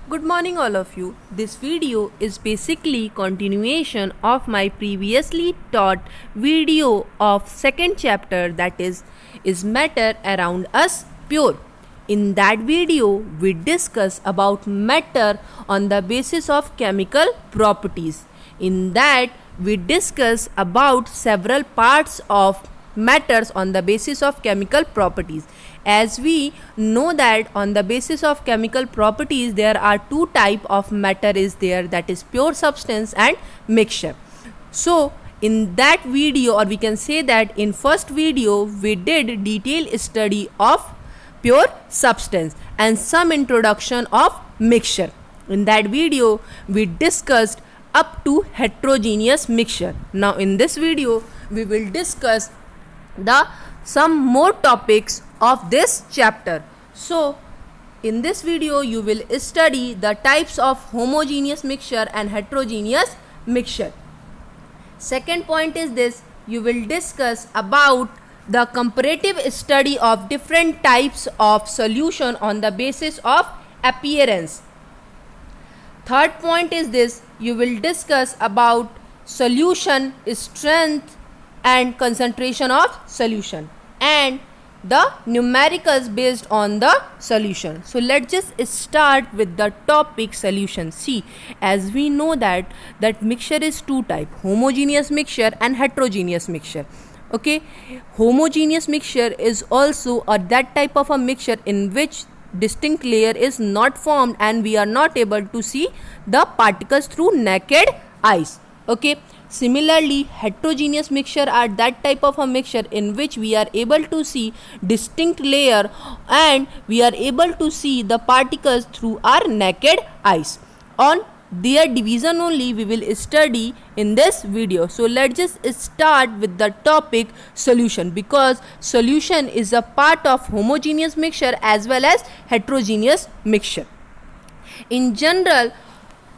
Good morning all of you. This video is basically continuation of my previously taught video of second chapter, that is matter around us pure. In that video we discuss about matter on the basis of chemical properties. In that we discuss about several parts of matters on the basis of chemical properties. As we know that on the basis of chemical properties there are two type of matter is there, that is pure substance and mixture. So in that video, or we can say that in first video we did detailed study of pure substance and some introduction of mixture. In that video we discussed up to heterogeneous mixture. Now in this video we will discuss the some more topics of this chapter. So in this video you will study the types of homogeneous mixture and heterogeneous mixture. Second point is this: you will discuss about the comparative study of different types of solution on the basis of appearance. Third point is this: you will discuss about solution strength and concentration of solution and the numericals based on the solution. So let's just start with the topic solution. See, as we know that mixture is two type: homogeneous mixture and heterogeneous mixture. Okay, homogeneous mixture is also that type of a mixture in which distinct layer is not formed and we are not able to see the particles through naked eyes. Okay, similarly heterogeneous mixture are that type of a mixture in which we are able to see distinct layer and we are able to see the particles through our naked eyes. On their division only we will study in this video. So let's just start with the topic solution, because solution is a part of homogeneous mixture as well as heterogeneous mixture. In general,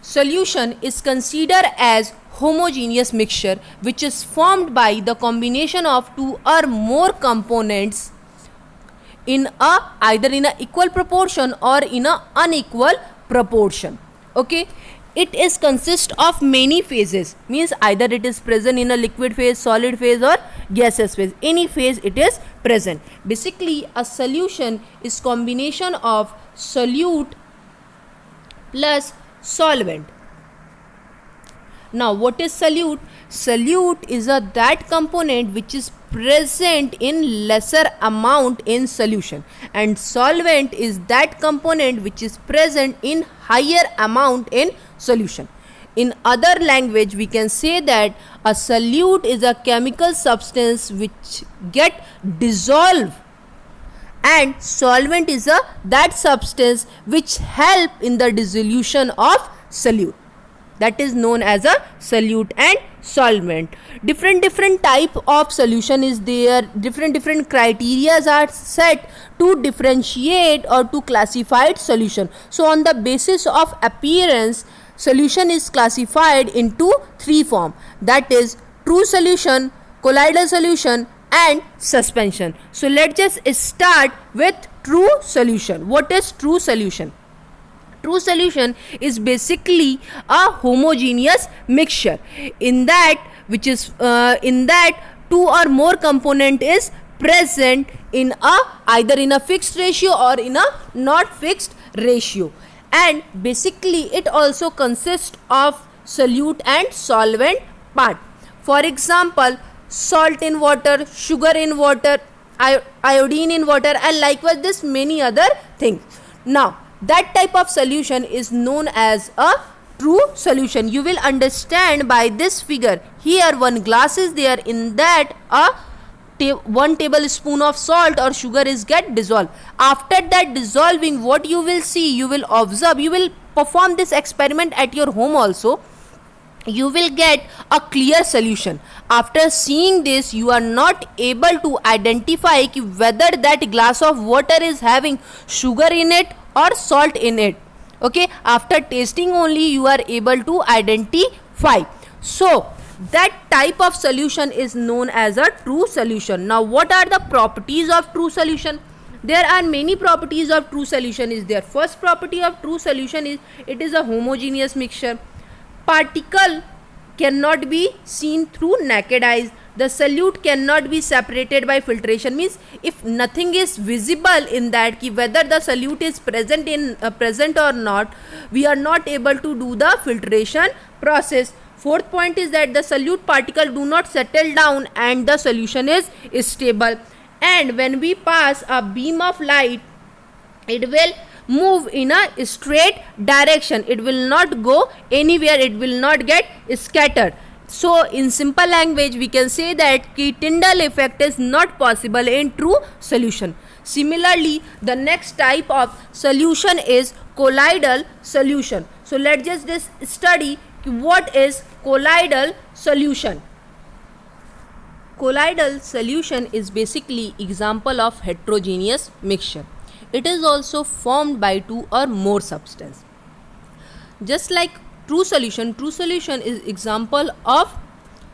solution is considered as homogeneous mixture which is formed by the combination of two or more components in either in a equal proportion or in a unequal proportion. Okay, it is consist of many phases, means either it is present in a liquid phase, solid phase or gaseous phase. Any phase it is present. Basically a solution is combination of solute plus solvent. Now what is solute? Solute is that component which is present in lesser amount in solution, and solvent is that component which is present in higher amount in solution. In other language we can say that a solute is a chemical substance which get dissolved, and solvent is that substance which help in the dissolution of solute. That is known as a solute and solvent. Different type of solution is there. Different criteria are set to differentiate or to classify solution. So on the basis of appearance, solution is classified into three form, that is true solution, colloidal solution and suspension. So let's just start with true solution. What is true solution? True solution is basically a homogeneous mixture in that two or more component is present in either in a fixed ratio or in a not fixed ratio, and basically it also consists of solute and solvent part. For example, salt in water, sugar in water, iodine in water, and likewise this many other things. Now that type of solution is known as a true solution. You will understand by this figure. Here one glass is there, in that 1 tablespoon of salt or sugar is get dissolved. After that dissolving, what you will see, you will observe, you will perform this experiment at your home also, you will get a clear solution. After seeing this, you are not able to identify whether that glass of water is having sugar in it or salt in it. Okay, after tasting only you are able to identify. So that type of solution is known as a true solution. Now what are the properties of true solution? There are many properties of true solution is there. First property of true solution is it is a homogeneous mixture. Particle cannot be seen through naked eyes. The solute cannot be separated by filtration, means if nothing is visible in that ki whether the solute is present or not, we are not able to do the filtration process. Fourth point is that the solute particle do not settle down and the solution is stable. And when we pass a beam of light, it will move in a straight direction. It will not go anywhere. It will not get scattered. So in simple language we can say that Tyndall effect is not possible in true solution. Similarly, the next type of solution is colloidal solution. So let's just study what is colloidal solution. Colloidal solution is basically example of heterogeneous mixture. It is also formed by two or more substance. Just like true solution is example of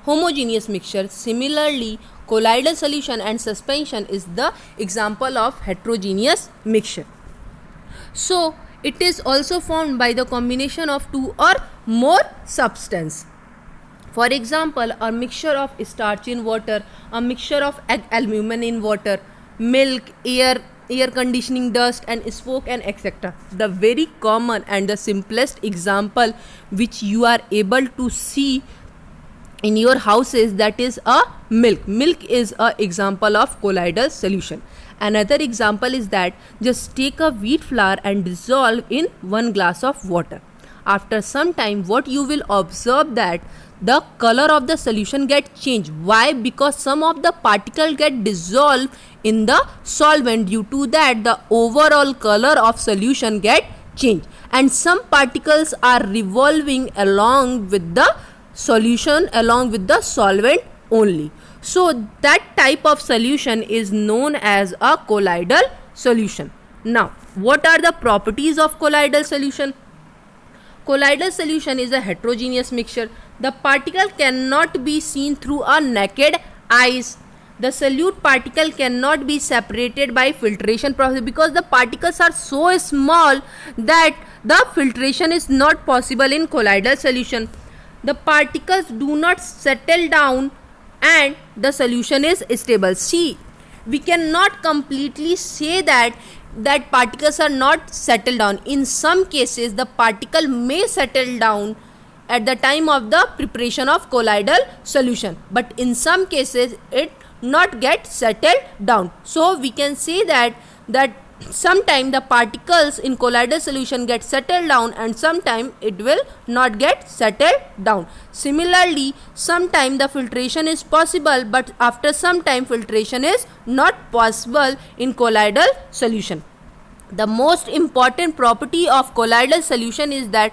homogeneous mixture. Similarly, colloidal solution and suspension is the example of heterogeneous mixture. So it is also formed by the combination of two or more substance. For example, a mixture of starch in water, a mixture of aluminum in water, milk, air conditioning dust and smoke and etc. The very common and the simplest example which you are able to see in your houses, that is a milk. Milk is a example of colloidal solution. Another example is that just take a wheat flour and dissolve in 1 glass of water. After some time, what you will observe that the color of the solution get changed. Why? Because some of the particle get dissolved in the solvent. Due to that, the overall color of solution get changed, and some particles are revolving along with the solution, along with the solvent only. So that type of solution is known as a colloidal solution. Now, what are the properties of colloidal solution? Colloidal solution is a heterogeneous mixture. The particle cannot be seen through a naked eyes. The solute particle cannot be separated by filtration process because the particles are so small that the filtration is not possible in colloidal solution. The particles do not settle down and the solution is stable. See, we cannot completely say that particles are not settled down. In some cases, the particle may settle down at the time of the preparation of colloidal solution, but in some cases it not get settled down. So we can say that sometime the particles in colloidal solution get settled down and sometime it will not get settled down. Similarly, sometime the filtration is possible, but after some time filtration is not possible in colloidal solution. The most important property of colloidal solution is that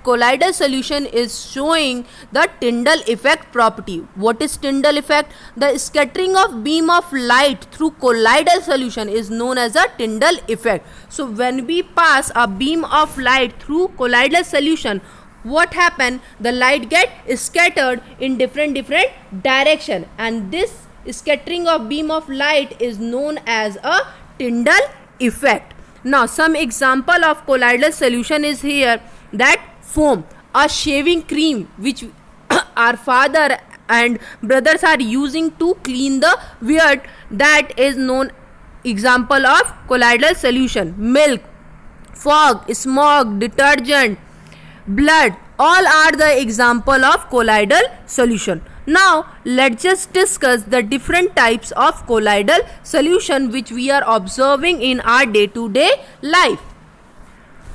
colloidal solution is showing the Tyndall effect property. What is Tyndall effect? The scattering of beam of light through colloidal solution is known as a Tyndall effect. So when we pass a beam of light through colloidal solution, what happen? The light get scattered in different direction, and this scattering of beam of light is known as a Tyndall effect. Now, some example of colloidal solution is here, that foam, a shaving cream which our father and brothers are using to clean the beard, that is known example of colloidal solution. Milk, fog, smoke, detergent, blood, all are the example of colloidal solution. Now, let's just discuss the different types of colloidal solution which we are observing in our day-to-day life.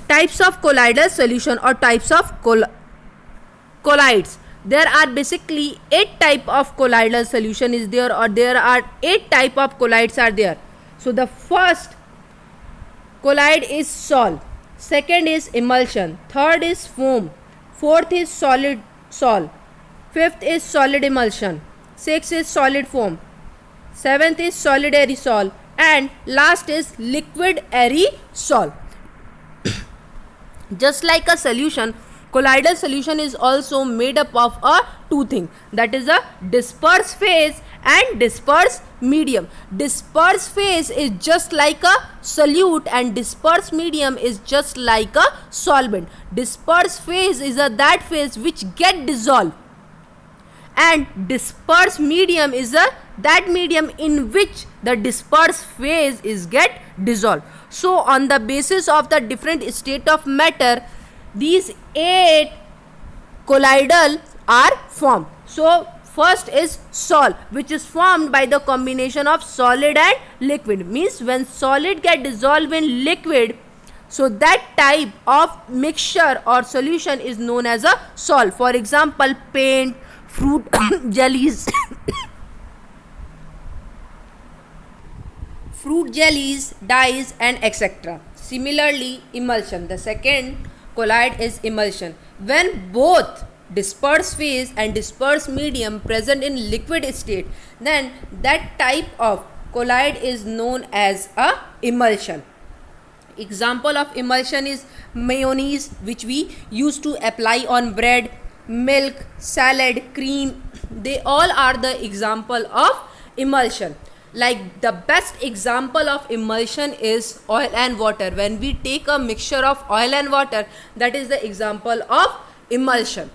Types of colloidal solution or types of colloids. There are basically 8 type of colloidal solution is there, or there are 8 type of colloids are there. So the first colloid is sol, second is emulsion, third is foam, fourth is solid sol, fifth is solid emulsion, sixth is solid foam, seventh is solid aerosol, and last is liquid aerosol. Just like a solution, colloidal solution is also made up of two things, that is a disperse phase and disperse medium. Disperse phase is just like a solute and disperse medium is just like a solvent. Disperse phase is that phase which get dissolved, and disperse medium is that medium in which the disperse phase is get dissolved. So on the basis of the different state of matter, these 8 colloidal are formed. So first is sol, which is formed by the combination of solid and liquid. Means when solid get dissolved in liquid, so that type of mixture or solution is known as a sol. For example, paint, fruit jellies fruit jellies, dyes, and etc. Similarly, emulsion. The second colloid is emulsion. When both disperse phase and disperse medium present in liquid state, then that type of colloid is known as a emulsion. Example of emulsion is mayonnaise, which we used to apply on bread, milk, salad, cream. They all are the example of emulsion. Like the best example of emulsion is oil and water. When we take a mixture of oil and water, that is the example of emulsion.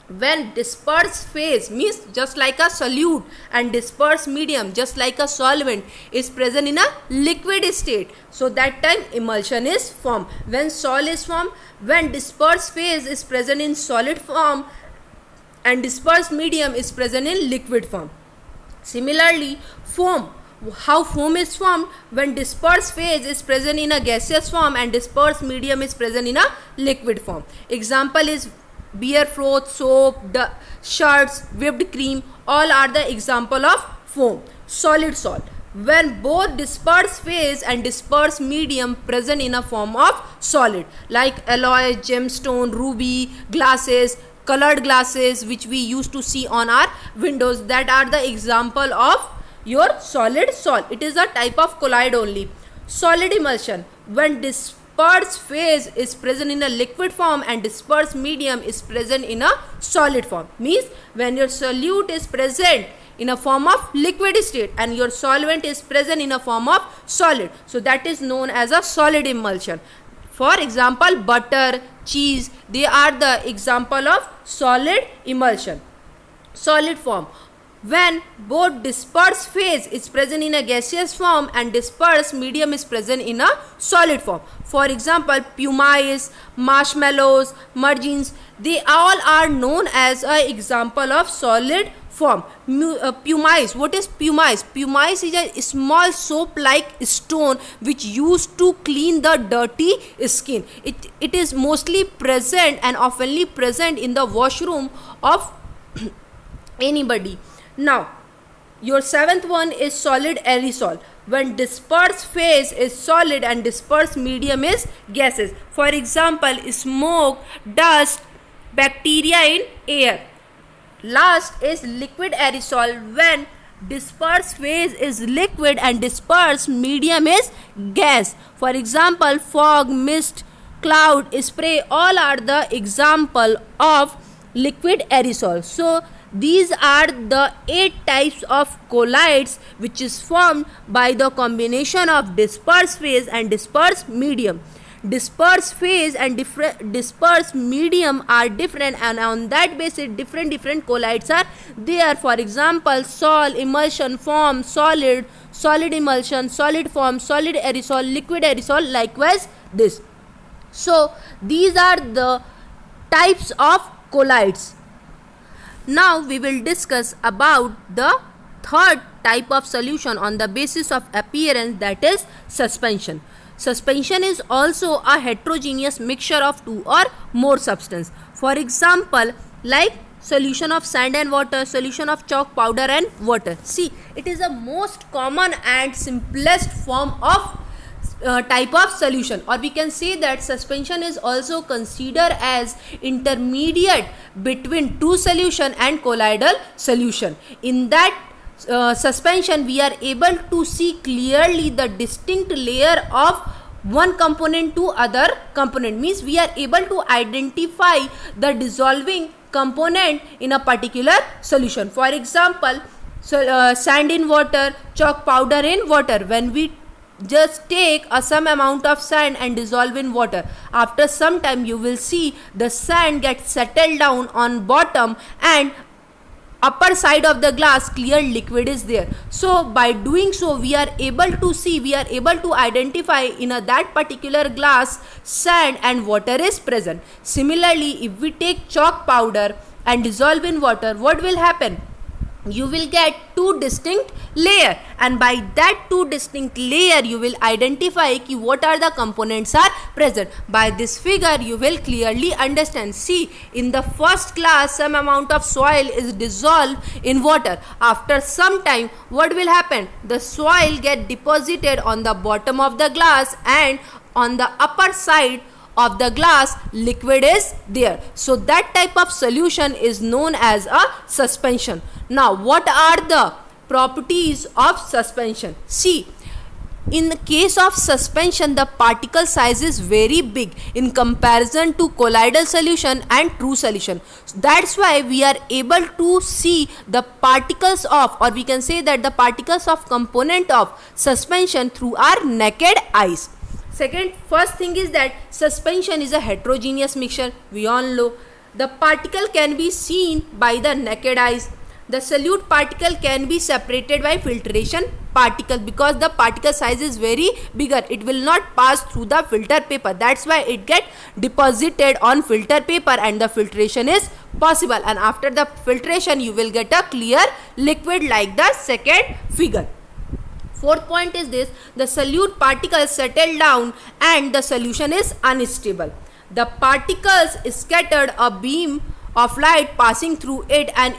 When disperse phase, means just like a solute, and disperse medium just like a solvent is present in a liquid state, so that time emulsion is formed. When sol is formed, when disperse phase is present in solid form and disperse medium is present in liquid form. Similarly, foam. How foam is formed? When disperse phase is present in a gaseous form and disperse medium is present in a liquid form. Example is beer froth, soap, shirts, whipped cream. All are the example of foam. Solid salt. When both disperse phase and disperse medium present in a form of solid, like alloy, gemstone, ruby, glasses, colored glasses which we used to see on our windows, that are the example of your solid salt. It is a type of colloid only. Solid emulsion. When disperse phase is present in a liquid form and disperse medium is present in a solid form. Means when your solute is present in a form of liquid state and your solvent is present in a form of solid, so that is known as a solid emulsion. For example, butter, cheese, they are the example of solid emulsion. Solid form. When both disperse phase is present in a gaseous form and disperse medium is present in a solid form. For example, pumice, marshmallows, margarines, they all are known as an example of solid form. Pumice. What is pumice? Pumice is a small soap-like stone which used to clean the dirty skin. It is mostly present and oftenly present in the washroom of anybody. Now, your seventh one is solid aerosol. When disperse phase is solid and disperse medium is gases. For example, smoke, dust, bacteria in air. Last is liquid aerosol. When disperse phase is liquid and disperse medium is gas. For example, fog, mist, cloud, spray, all are the example of liquid aerosol. So these are the 8 types of colloids which is formed by the combination of disperse phase and disperse medium. Disperse phase and disperse medium are different, and on that basis different colloids are there. For example, sol, emulsion, foam, solid, solid emulsion, solid foam, solid aerosol, liquid aerosol, likewise this. So these are the types of colloids. Now we will discuss about the third type of solution on the basis of appearance, that is suspension. Suspension is also a heterogeneous mixture of 2 or more substance. For example, like solution of sand and water, solution of chalk powder and water. See, it is the most common and simplest form of type of solution, or we can say that suspension is also considered as intermediate between two solution and colloidal solution. In that suspension, we are able to see clearly the distinct layer of one component to other component. Means we are able to identify the dissolving component in a particular solution. For example, sand in water, chalk powder in water. When we just take some amount of sand and dissolve in water, after some time you will see the sand gets settled down on bottom and upper side of the glass clear liquid is there. So by doing so we are able to identify in that particular glass sand and water is present. Similarly, if we take chalk powder and dissolve in water, what will happen? You will get two distinct layer, and by that two distinct layer you will identify ki what are the components are present. By this figure you will clearly understand. See, in the first glass some amount of soil is dissolved in water. After some time what will happen? The soil get deposited on the bottom of the glass, and on the upper side of the glass liquid is there. So that type of solution is known as a suspension. Now what are the properties of suspension? See, in the case of suspension the particle size is very big in comparison to colloidal solution and true solution. That's why we are able to see the particles of, or we can say that the particles of component of suspension through our naked eyes. First thing is that suspension is a heterogeneous mixture. We all know the particle can be seen by the naked eyes. The solute particle can be separated by filtration particle because the particle size is very bigger. It will not pass through the filter paper. That's why it get deposited on filter paper and the filtration is possible. And after the filtration you will get a clear liquid like the second figure. Fourth point is this: the solute particles settle down and the solution is unstable. The particles scattered a beam of light passing through it, and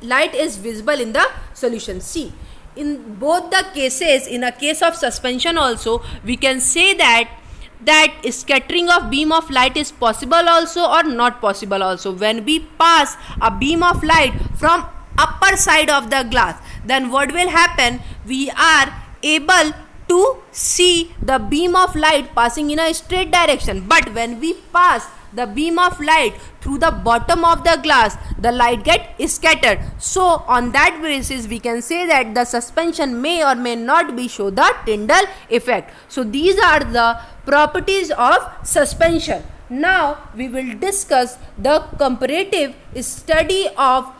light is visible in the solution. See, in both the cases, in a case of suspension also, we can say that scattering of beam of light is possible also or not possible also. When we pass a beam of light from upper side of the glass, then what will happen? We are able to see the beam of light passing in a straight direction. But when we pass the beam of light through the bottom of the glass, the light get scattered. So on that basis we can say that the suspension may or may not be show the Tyndall effect. So these are the properties of suspension. Now we will discuss the comparative study of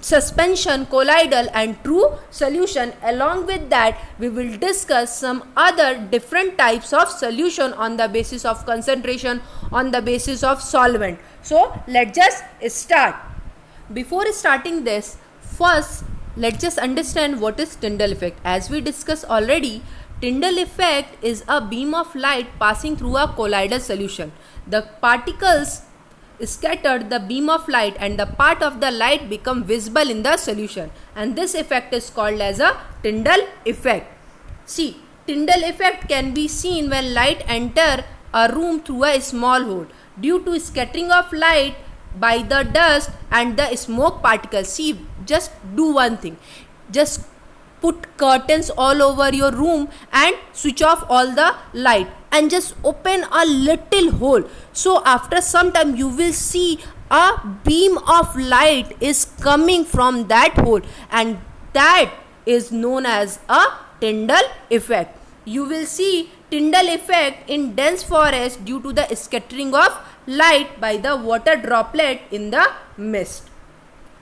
suspension, colloidal and true solution. Along with that we will discuss some other different types of solution on the basis of concentration, on the basis of solvent. So let's just start. Before starting this, first let's just understand what is Tyndall effect. As we discussed already, Tyndall effect is a beam of light passing through a colloidal solution. The particles scattered the beam of light and the part of the light become visible in the solution, and this effect is called as a Tyndall effect. See, Tyndall effect can be seen when light enter a room through a small hole due to scattering of light by the dust and the smoke particles. See, just do one thing, just put curtains all over your room and switch off all the light and just open a little hole. So after some time you will see a beam of light is coming from that hole, and that is known as a Tyndall effect. You will see Tyndall effect in dense forest due to the scattering of light by the water droplet in the mist.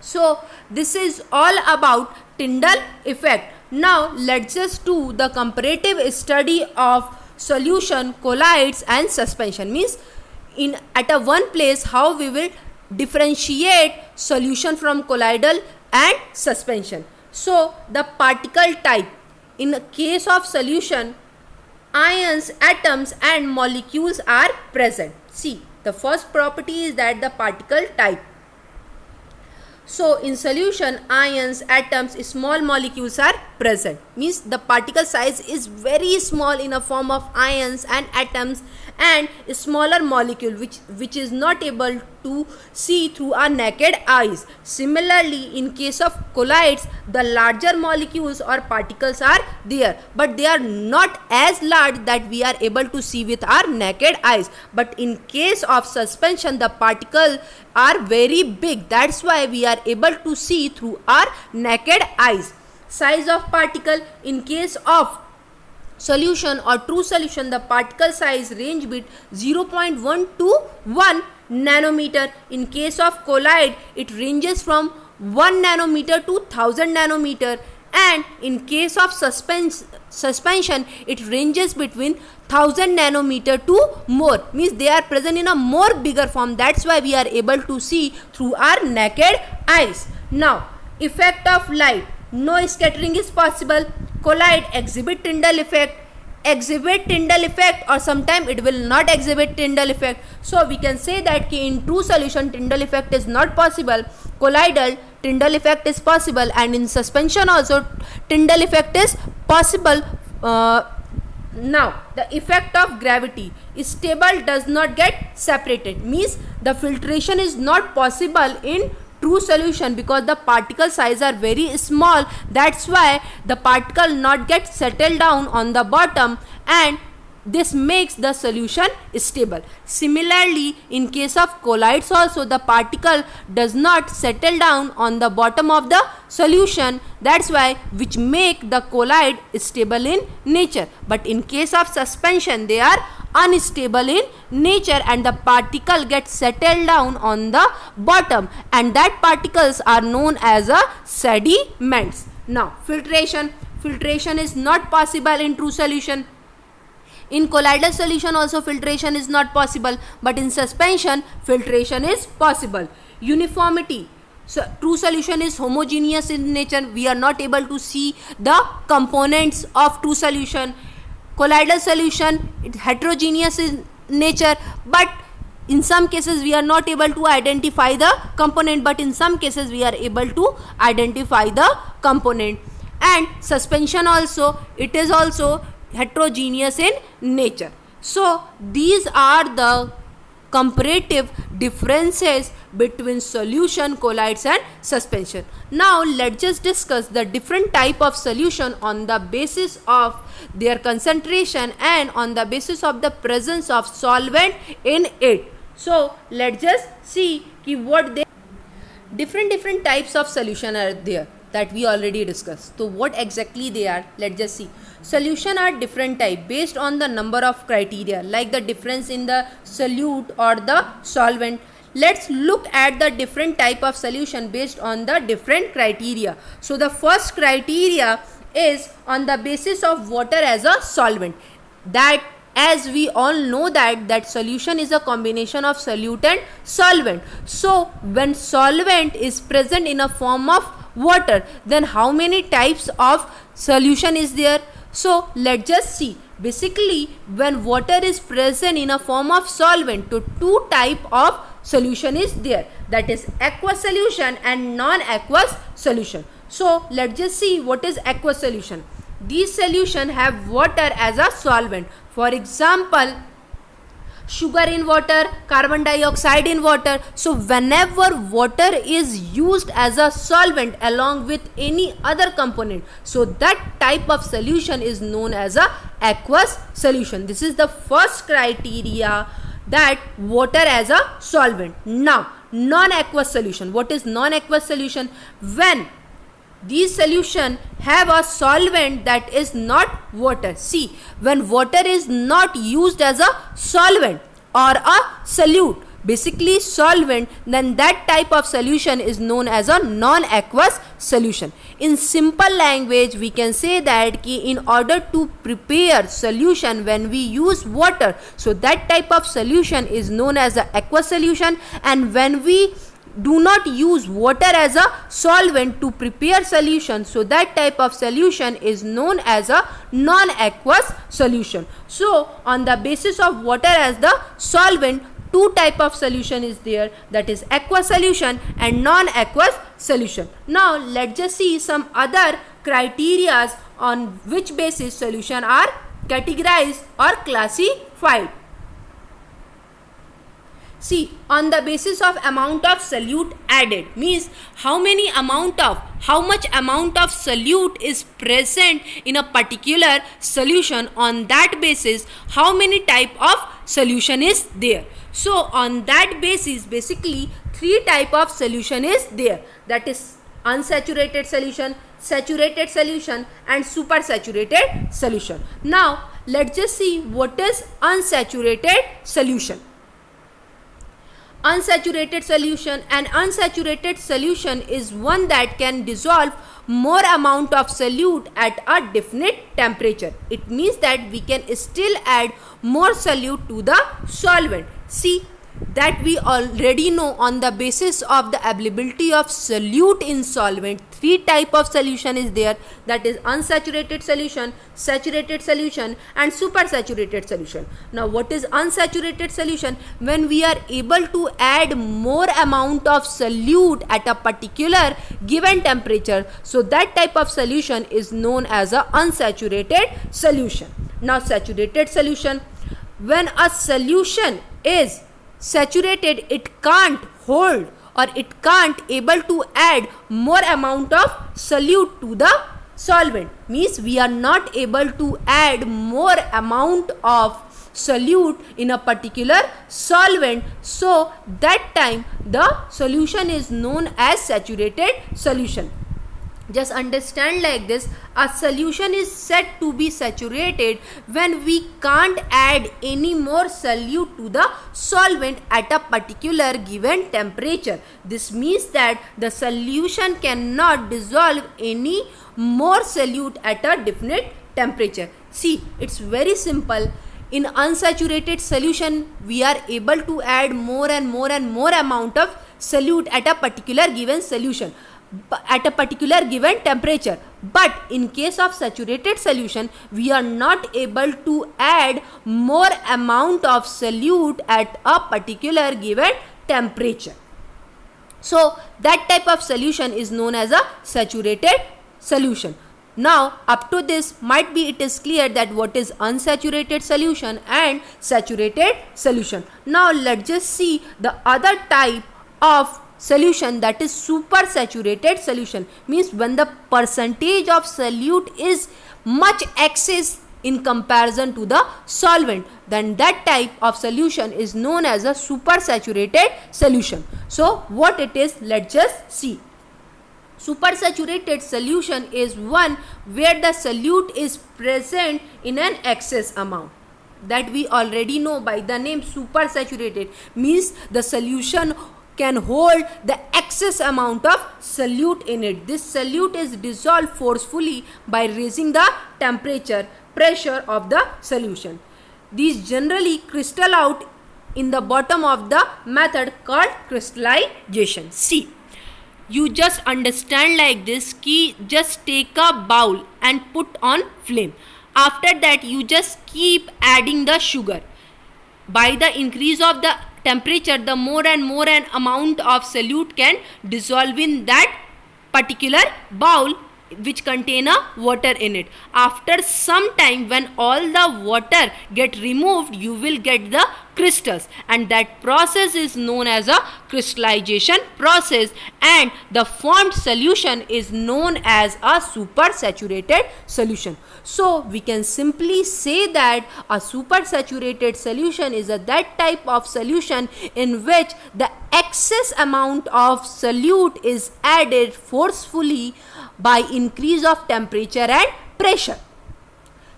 So this is all about Tyndall effect. Now let's just do the comparative study of solution, colloids and suspension. Means at a one place how we will differentiate solution from colloidal and suspension. So the particle type. In the case of solution, ions, atoms and molecules are present. See, the first property is that the particle type. So in solution, ions, atoms, small molecules are present. Means the particle size is very small in a form of ions and atoms and smaller molecule which is not able to see through our naked eyes. Similarly, in case of colloids, the larger molecules or particles are there, but they are not as large that we are able to see with our naked eyes. But in case of suspension, the particles are very big. That's why we are able to see through our naked eyes. Size of particle: in case of solution or true solution, the particle size range between 0.1 to 1 nanometer. In case of colloid, it ranges from 1 nanometer to 1000 nanometer, and in case of suspension, it ranges between 1000 nanometer to more, means they are present in a more bigger form. That's why we are able to see through our naked eyes. Now, effect of light: no scattering is possible. Colloid exhibit Tyndall effect, or sometime it will not exhibit Tyndall effect. So we can say that in true solution Tyndall effect is not possible, colloidal Tyndall effect is possible, and in suspension also Tyndall effect is possible. Now, the effect of gravity is stable, does not get separated, means the filtration is not possible in true solution because the particle size are very small. That's why the particle not get settled down on the bottom, and this makes the solution stable. Similarly, in case of colloids also, the particle does not settle down on the bottom of the solution. That's why which make the colloid stable in nature. But in case of suspension, they are unstable in nature, and the particle gets settled down on the bottom, and that particles are known as a sediments. Now, filtration is not possible in true solution. In colloidal solution also filtration is not possible, but in suspension filtration is possible. Uniformity: so true solution is homogeneous in nature. We are not able to see the components of true solution. Colloidal solution is heterogeneous in nature, but in some cases we are not able to identify the component, but in some cases we are able to identify the component. And suspension also, it is also heterogeneous in nature. So these are the comparative differences between solution, colloids and suspension. Now let's just discuss the different type of solution on the basis of their concentration and on the basis of the presence of solvent in it. So let's just see what they different types of solution are there that we already discussed. So what exactly they are, let's just see. Solution are different type based on the number of criteria, like the difference in the solute or the solvent. Let's look at the different type of solution based on the different criteria. So the first criteria is on the basis of water as a solvent. That, as we all know that solution is a combination of solute and solvent. So when solvent is present in a form of water, then how many types of solution is there? So let's just see. Basically, when water is present in a form of solvent, so two type of solution is there, that is aqueous solution and non-aqueous solution. So let's just see what is aqueous solution. These solution have water as a solvent. For example, sugar in water, carbon dioxide in water. So whenever water is used as a solvent along with any other component, so that type of solution is known as a aqueous solution. This is the first criteria, that water as a solvent. Now, non-aqueous solution. What is non-aqueous solution? When these solution have a solvent that is not water. See, when water is not used as a solvent or a solute, basically solvent, then that type of solution is known as a non-aqueous solution. In simple language, we can say that in order to prepare solution when we use water, so that type of solution is known as the aqueous solution, and when we do not use water as a solvent to prepare solution, so that type of solution is known as a non-aqueous solution. So on the basis of water as the solvent, two type of solution is there, that is aqueous solution and non-aqueous solution. Now let's just see some other criteria on which basis solution are categorized or classified. See, on the basis of amount of solute added means how much amount of solute is present in a particular solution. On that basis, how many type of solution is there. So on that basis, basically 3 type of solution is there, that is unsaturated solution, saturated solution and supersaturated solution. Now let's just see what is unsaturated solution. Unsaturated solution, an unsaturated solution is one that can dissolve more amount of solute at a definite temperature. It means that we can still add more solute to the solvent. See, that we already know on the basis of the availability of solute in solvent, 3 type of solution is there, that is unsaturated solution, saturated solution and supersaturated solution. Now what is unsaturated solution? When we are able to add more amount of solute at a particular given temperature, so that type of solution is known as a unsaturated solution. Now saturated solution, when a solution is saturated, it can't hold or it can't able to add more amount of solute to the solvent, means we are not able to add more amount of solute in a particular solvent, so that time the solution is known as saturated solution. Just understand like this, a solution is said to be saturated when we can't add any more solute to the solvent at a particular given temperature. This means that the solution cannot dissolve any more solute at a definite temperature. See, it's very simple. In unsaturated solution, we are able to add more and more amount of solute at a particular given solution, at a particular given temperature. But in case of saturated solution, we are not able to add more amount of solute at a particular given temperature. So that type of solution is known as a saturated solution. Now up to this, might be it is clear that what is unsaturated solution and saturated solution. Now let's just see the other type of solution, that is supersaturated solution, means when the percentage of solute is much excess in comparison to the solvent, then that type of solution is known as a supersaturated solution. So what it is, let's just see. Supersaturated solution is one where the solute is present in an excess amount, that we already know by the name supersaturated, means the solution can hold the excess amount of solute in it. This solute is dissolved forcefully by raising the temperature, pressure of the solution. These generally crystal out in the bottom of the method called crystallization. See, you just understand like this ki just take a bowl and put on flame. After that, you just keep adding the sugar. By the increase of the temperature, the more and more an amount of solute can dissolve in that particular bowl which contain a water in it. After some time, when all the water get removed, you will get the crystals, and that process is known as a crystallization process, and the formed solution is known as a supersaturated solution. So we can simply say that a supersaturated solution is that type of solution in which the excess amount of solute is added forcefully by increase of temperature and pressure.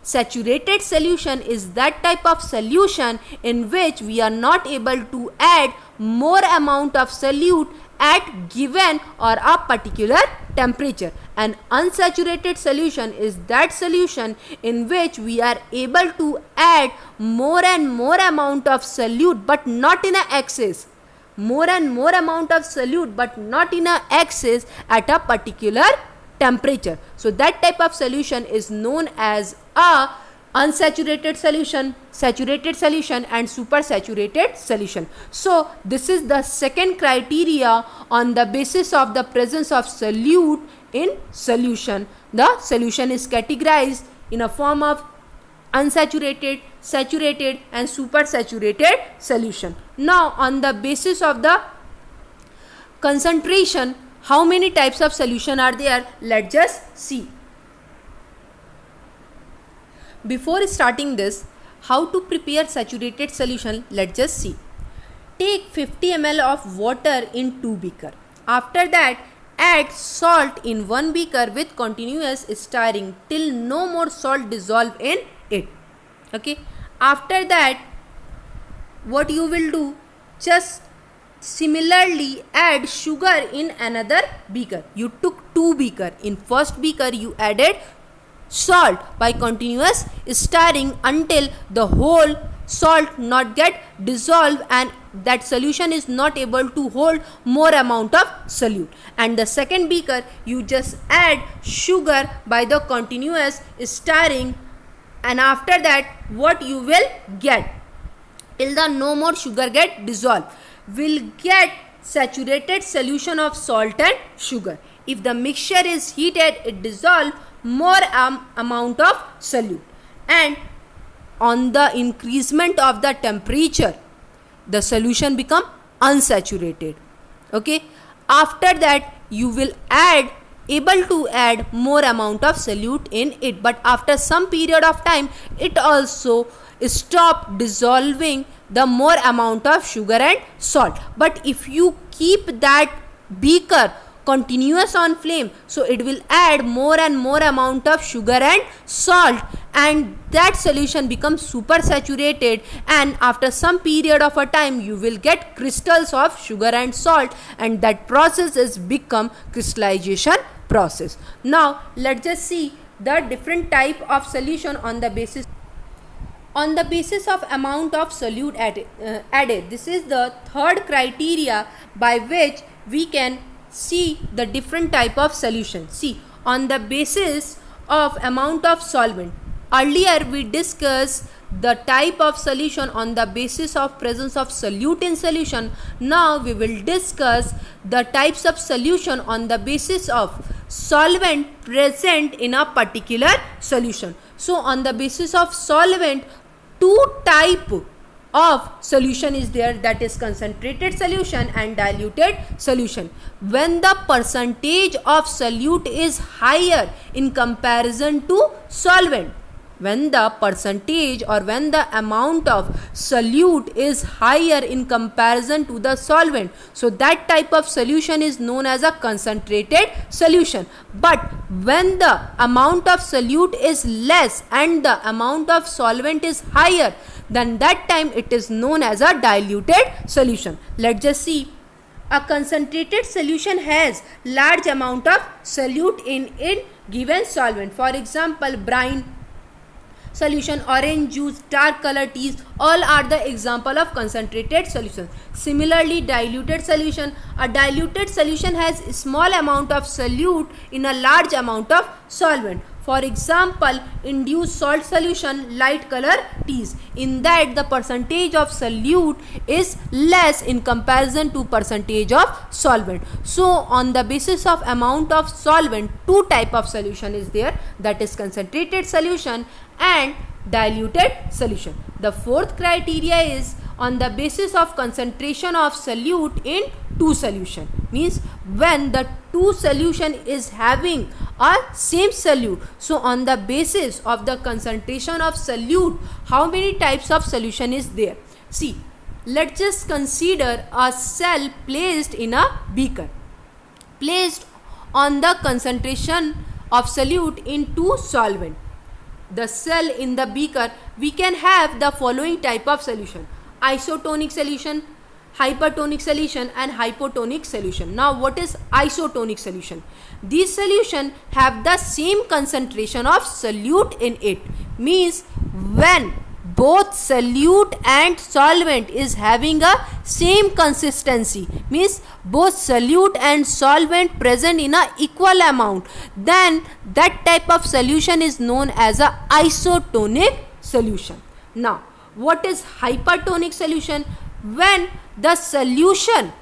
Saturated solution is that type of solution in which we are not able to add more amount of solute at given or a particular temperature. An unsaturated solution is that solution in which we are able to add more and more amount of solute but not in a excess. More and more amount of solute but not in a excess at a particular temperature. So that type of solution is known as a unsaturated solution, saturated solution and supersaturated solution. So this is the second criteria on the basis of the presence of solute in solution. The solution is categorized in a form of unsaturated, saturated and supersaturated solution. Now on the basis of the concentration, how many types of solution are there? Let's just see. Before starting this, how to prepare saturated solution, let's just see. Take 50 ml of water in 2 beaker. After that, add salt in 1 beaker with continuous stirring till no more salt dissolve in it. Okay. After that, what you will do? Just similarly add sugar in another beaker. You took 2 beaker. In first beaker you added salt by continuous stirring until the whole salt not get dissolved and that solution is not able to hold more amount of solute. And the second beaker you just add sugar by the continuous stirring, and after that what you will get? Till the no more sugar get dissolved, will get saturated solution of salt and sugar. If the mixture is heated, it dissolve more amount of solute, and on the increasement of the temperature the solution become unsaturated. Okay. After that you will able to add more amount of solute in it, but after some period of time it also stop dissolving the more amount of sugar and salt. But if you keep that beaker continuous on flame, so it will add more and more amount of sugar and salt, and that solution becomes super saturated, and after some period of a time you will get crystals of sugar and salt, and that process is become crystallization process. Now let's just see the different type of solution on the basis of amount of solute added. This is the third criteria by which we can see the different type of solution. See, on the basis of amount of solvent, earlier we discussed the type of solution on the basis of presence of solute in solution. Now we will discuss the types of solution on the basis of solvent present in a particular solution. So on the basis of solvent, 2 type of solution is there, that is concentrated solution and diluted solution. When the percentage of solute is higher in comparison to solvent, when the percentage or when the amount of solute is higher in comparison to the solvent, so that type of solution is known as a concentrated solution. But when the amount of solute is less and the amount of solvent is higher, then that time it is known as a diluted solution. Let's just see. A concentrated solution has large amount of solute in given solvent. For example, brine solution, orange juice, dark color teas, all are the example of concentrated solution. Similarly, diluted solution, a diluted solution has a small amount of solute in a large amount of solvent. For example, induced salt solution, light color teas. In that the percentage of solute is less in comparison to percentage of solvent. So on the basis of amount of solvent, 2 type of solution is there, that is concentrated solution and diluted solution. The fourth criteria is on the basis of concentration of solute in 2 solution, means when the 2 solution is having a same solute. So on the basis of the concentration of solute, how many types of solution is there? See, let's just consider a cell placed in a beaker, placed on the concentration of solute in 2 solvent. The cell in the beaker, we can have the following type of solution: isotonic solution, hypertonic solution and hypotonic solution. Now what is isotonic solution? These solution have the same concentration of solute in it, means when both solute and solvent is having a same consistency, means both solute and solvent present in a equal amount, then that type of solution is known as a isotonic solution. Now what is hypertonic solution? When the solution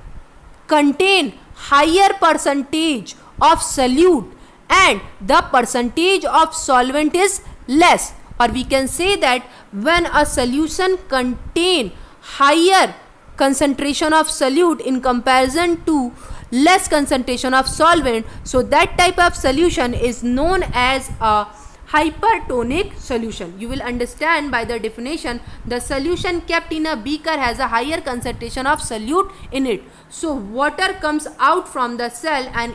contain higher percentage of solute and the percentage of solvent is less. or we can say that when a solution contain higher concentration of solute in comparison to less concentration of solvent, so that type of solution is known as a hypertonic solution. You will understand by the definition, the solution kept in a beaker has a higher concentration of solute in it. So water comes out from the cell and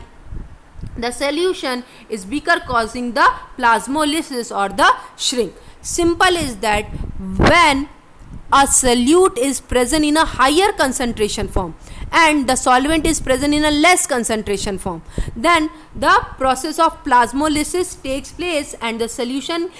the solution is beaker, causing the plasmolysis or the shrink. Simple is that when a solute is present in a higher concentration form and the solvent is present in a less concentration form, then the process of plasmolysis takes place and the solution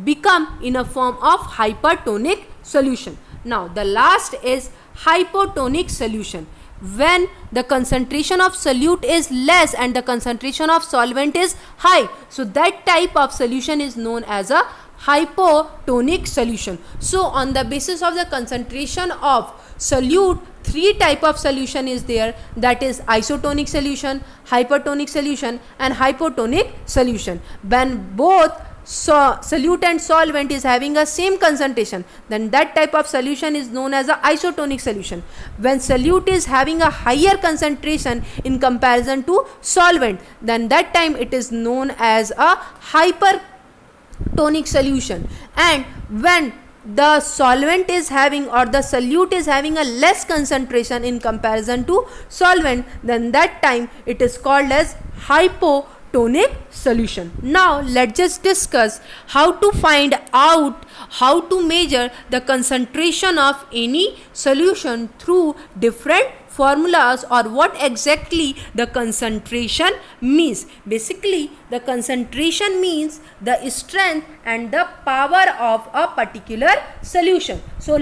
become in a form of hypertonic solution. Now the last is hypotonic solution. When the concentration of solute is less and the concentration of solvent is high, so that type of solution is known as a hypotonic solution. So on the basis of the concentration of solute, three type of solution is there, that is isotonic solution, hypertonic solution and hypotonic solution. When both solute and solvent is having a same concentration, then that type of solution is known as a isotonic solution. When solute is having a higher concentration in comparison to solvent, then that time it is known as a hypertonic solution. And when the solvent is having or the solute is having a less concentration in comparison to solvent, then that time it is called as hypotonic solution. Now let's just discuss how to find out, how to measure the concentration of any solution through different formulas, or what exactly the concentration means. Basically the concentration means the strength and the power of a particular solution. So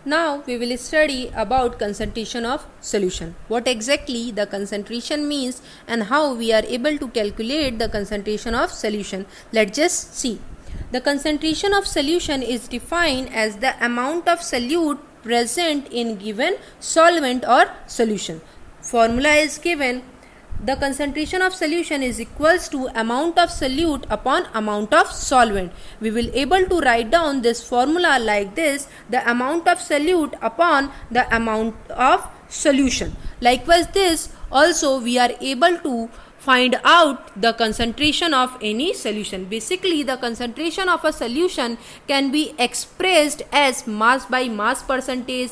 now we will study about concentration of solution, what exactly the concentration means and how we are able to calculate the concentration of solution. Let's just see. The concentration of solution is defined as the amount of solute present in given solvent or solution. Formula is given. The concentration of solution is equals to amount of solute upon amount of solvent. We will able to write down this formula like this: the amount of solute upon the amount of solution. Likewise this also we are able to find out the concentration of any solution. Basically the concentration of a solution can be expressed as mass by mass percentage,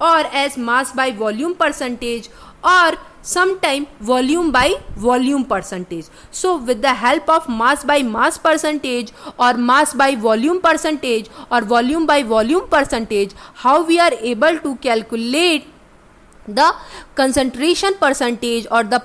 or as mass by volume percentage, or sometime volume by volume percentage. So with the help of mass by mass percentage or mass by volume percentage or volume by volume percentage, how we are able to calculate the concentration percentage or the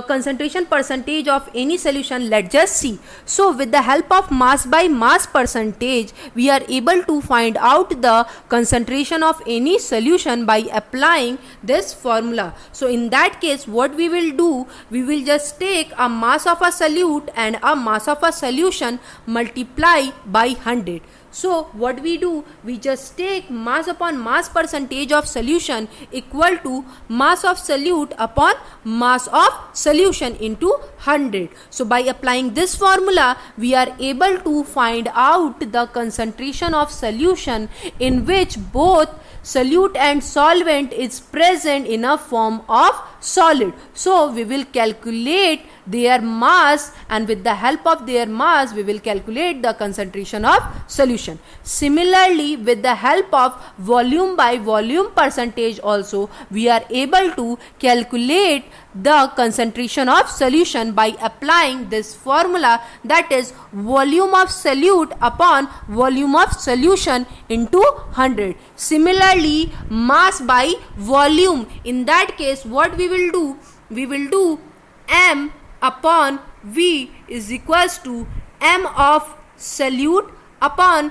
concentration percentage of any solution, let's just see. So with the help of mass by mass percentage, we are able to find out the concentration of any solution by applying this formula. So in that case what we will do, we will just take a mass of a solute and a mass of a solution, multiply by 100. So what we do, we just take mass upon mass percentage of solution equal to mass of solute upon mass of solution into 100. So by applying this formula, we are able to find out the concentration of solution in which both solute and solvent is present in a form of solid. So we will calculate their mass, and with the help of their mass we will calculate the concentration of solution. Similarly, with the help of volume by volume percentage also we are able to calculate the concentration of solution by applying this formula, that is volume of solute upon volume of solution into 100. Similarly, mass by volume, in that case what we will do, we will do M upon V is equals to M of solute upon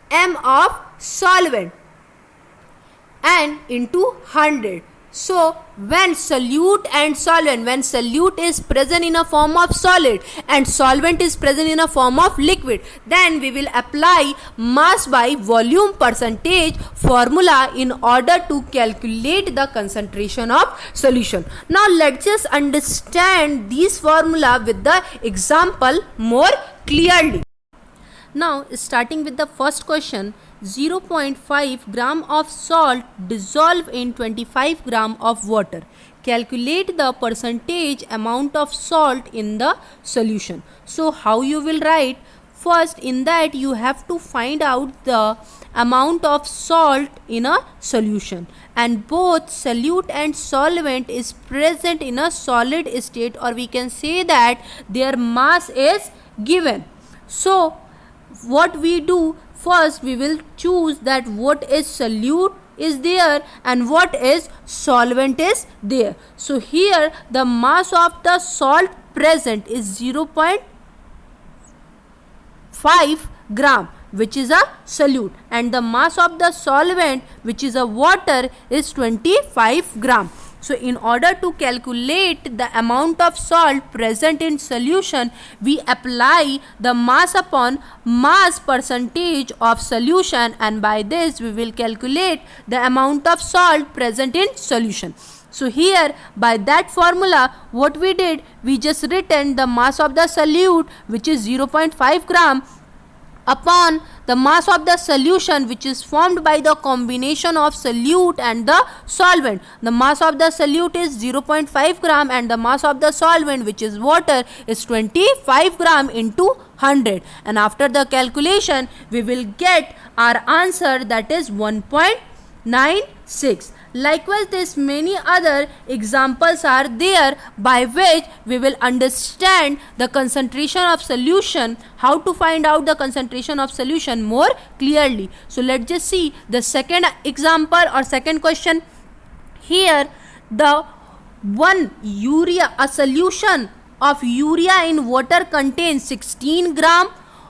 M of solvent and into 100. So when solute and solvent, when solute is present in a form of solid and solvent is present in a form of liquid, then we will apply mass by volume percentage formula in order to calculate the concentration of solution. Now let's just understand these formula with the example more clearly. Now starting with the first question, 0.5 gram of salt dissolve in 25 gram of water. Calculate the percentage amount of salt in the solution. So how you will write? First, in that you have to find out the amount of salt in a solution, and both solute and solvent is present in a solid state, or we can say that their mass is given. So what we do, first we will choose that what is solute is there and what is solvent is there. So here the mass of the salt present is 0.5 gram, which is a solute, and the mass of the solvent, which is a water, is 25 gram. So in order to calculate the amount of salt present in solution, we apply the mass upon mass percentage of solution, and by this we will calculate the amount of salt present in solution. So here by that formula what we did, we just written the mass of the solute, which is 0.5 gram, upon the mass of the solution, which is formed by the combination of solute and the solvent. The mass of the solute is 0.5 gram and the mass of the solvent, which is water, is 25 gram into 100, and after the calculation we will get our answer, that is 1.96. Likewise, this many other examples are there by which we will understand the concentration of solution, how to find out the concentration of solution more clearly. So let's just see the second example or second question. Here the a solution of urea in water contains 16 gram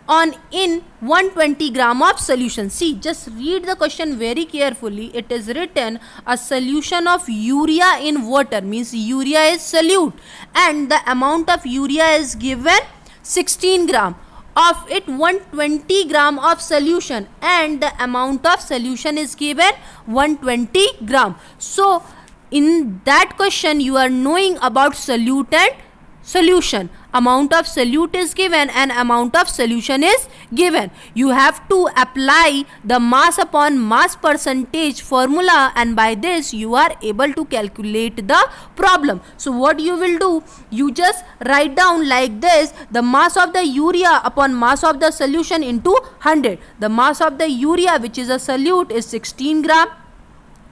on in 120 gram of solution. See, just read the question very carefully. It is written a solution of urea in water, means urea is solute, and the amount of urea is given 16 gram. Of it 120 gram of solution, and the amount of solution is given 120 gram. So in that question you are knowing about solute and solution. Amount of solute is given and amount of solution is given. You have to apply the mass upon mass percentage formula, and by this you are able to calculate the problem. So what you will do, you just write down like this: the mass of the urea upon mass of the solution into 100. The mass of the urea, which is a solute, is 16 gram,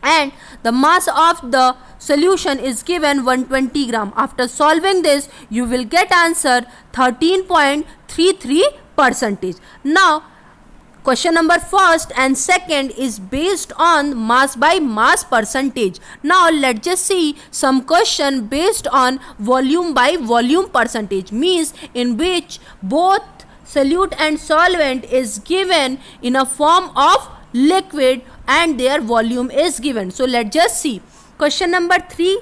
and the mass of the solution is given 120 gram. After solving this, you will get answer 13.33%. Now question number first and second is based on mass by mass percentage. Now let's just see some question based on volume by volume percentage, means in which both solute and solvent is given in a form of liquid and their volume is given. So let's just see question number 3.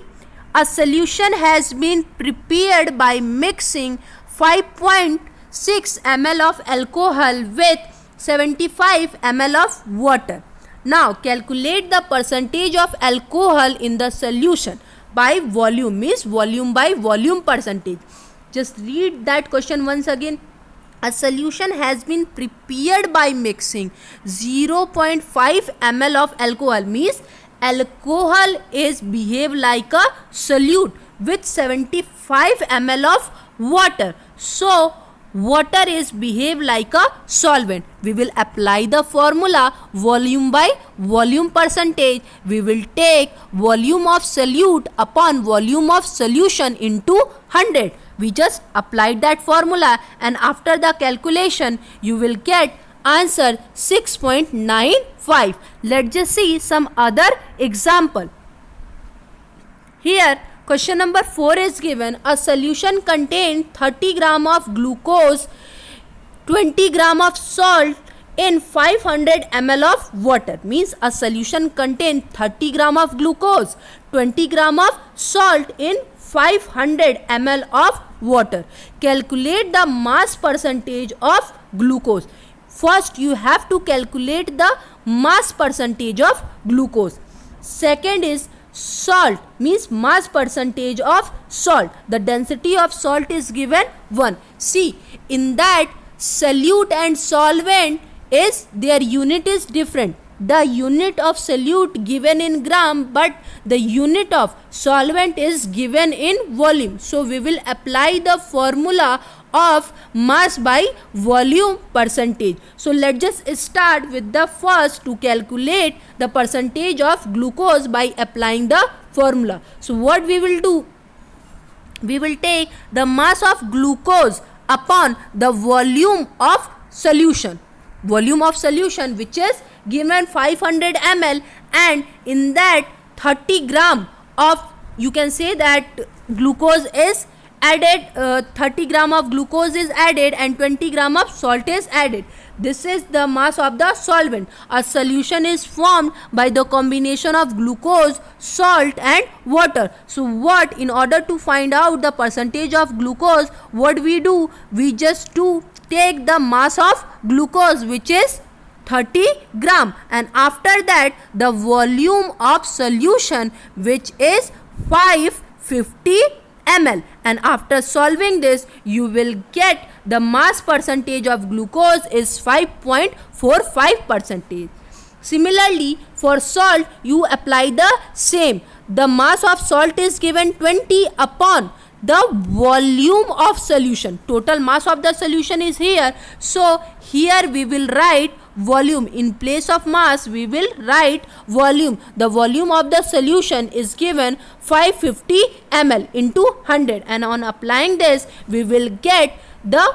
A solution has been prepared by mixing 5.6 ml of alcohol with 75 ml of water. Now calculate the percentage of alcohol in the solution by volume, means volume by volume percentage. Just read that question once again. A solution has been prepared by mixing 0.5 ml of alcohol, means alcohol is behave like a solute with 75 ml of water. So water is behave like a solvent. We will apply the formula volume by volume percentage. We will take volume of solute upon volume of solution into 100. We just applied that formula, and after the calculation you will get answer 6.95. Let's just see some other example. Here question number 4 is given. A solution contains 30 gram of glucose, 20 gram of salt in 500 ml of water, means a solution contains 30 gram of glucose, 20 gram of salt in 500 ml of water. Calculate the mass percentage of glucose. First you have to calculate the mass percentage of glucose. Second is salt, means mass percentage of salt. The density of salt is given 1. See, in that solute and solvent is their unit is different. The unit of solute given in gram, but the unit of solvent is given in volume. So we will apply the formula of mass by volume percentage. So let's just start with the first to calculate the percentage of glucose by applying the formula. So what we will do, we will take the mass of glucose upon the volume of solution, which is given 500 ml, and in that 30 gram of, you can say that glucose is added, 30 gram of glucose is added and 20 gram of salt is added. This is the mass of the solvent. A solution is formed by the combination of glucose, salt and water. So what, in order to find out the percentage of glucose, what we do, we just take the mass of glucose, which is 30 gram, and after that the volume of solution, which is 550 ml, and after solving this you will get the mass percentage of glucose is 5.45%. Similarly, for salt you apply the same. The mass of salt is given 20 upon the volume of solution. Total mass of the solution is here, so here we will write volume. In place of mass we will write volume. The volume of the solution is given 550 ml into 100, and on applying this we will get the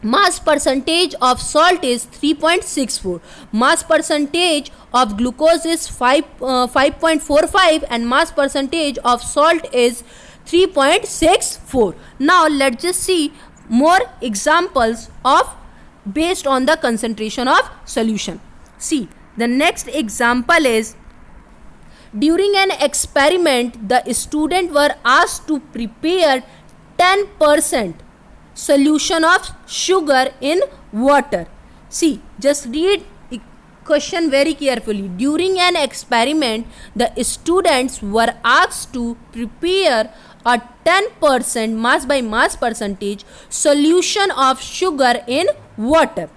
mass percentage of salt is 3.64, mass percentage of glucose is 5.45, and mass percentage of salt is 3.64. Now let's just see more examples of based on the concentration of solution. See, the next example is, during an experiment the students were asked to prepare 10% solution of sugar in water. See, just read question very carefully. During an experiment the students were asked to prepare a 10% mass by mass percentage solution of sugar in water.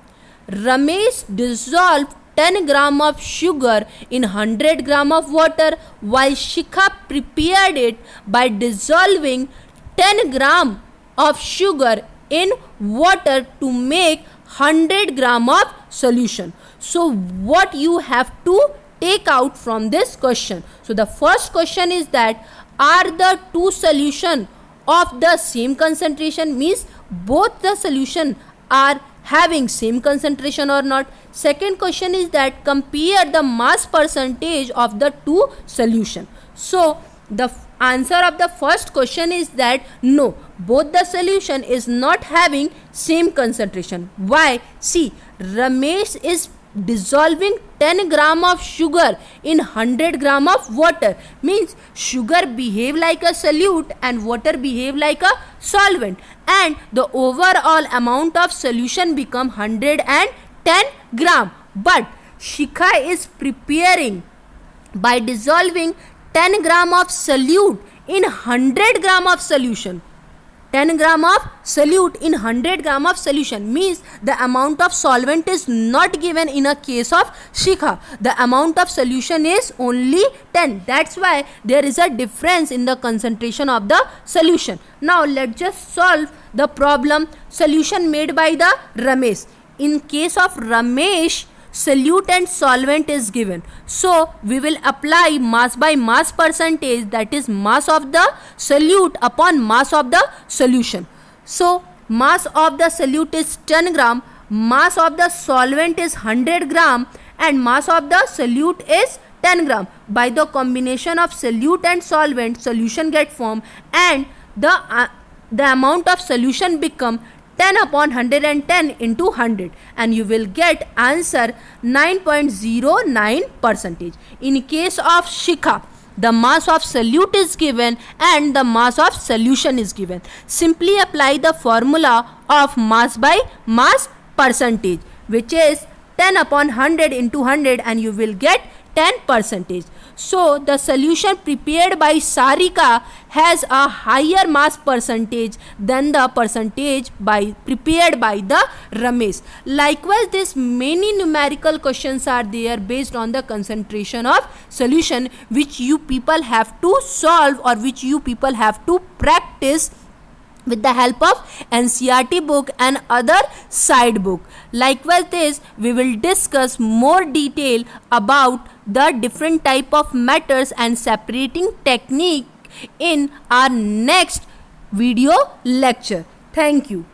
Ramesh dissolved 10 gram of sugar in 100 gram of water, while Shikha prepared it by dissolving 10 gram of sugar in water to make 100 gram of solution. So what you have to take out from this question? So the first question is that, are the two solution of the same concentration, means both the solution are having same concentration or not? Second question is that, compare the mass percentage of the two solution. So the answer of the first question is that no, both the solution is not having same concentration. Why? See, Ramesh is dissolving 10 gram of sugar in 100 gram of water, means sugar behave like a solute and water behave like a solvent, and the overall amount of solution become 110 gram. But Shikha is preparing by dissolving 10 gram of solute in 100 gram of solution. 10 gram of solute in 100 gram of solution means the amount of solvent is not given in a case of Shikha. The amount of solution is only 10. That's why there is a difference in the concentration of the solution. Now let's just solve the problem solution made by the Ramesh. In case of Ramesh, solute and solvent is given, so we will apply mass by mass percentage, that is mass of the solute upon mass of the solution. So mass of the solute is 10 gram, mass of the solvent is 100 gram, and mass of the solute is 10 gram. By the combination of solute and solvent, solution get formed, and the amount of solution become 10 upon 110 into 100, and you will get answer 9.09%. In case of Shikha, the mass of solute is given and the mass of solution is given. Simply apply the formula of mass by mass percentage, which is 10 upon 100 into 100 and you will get 10%. So the solution prepared by Sarika has a higher mass percentage than the percentage prepared by the Ramesh. Likewise, this many numerical questions are there based on the concentration of solution, which you people have to solve or which you people have to practice with the help of NCERT book and other side book. Likewise, this we will discuss more detail about the different type of matters and separating technique in our next video lecture. Thank you.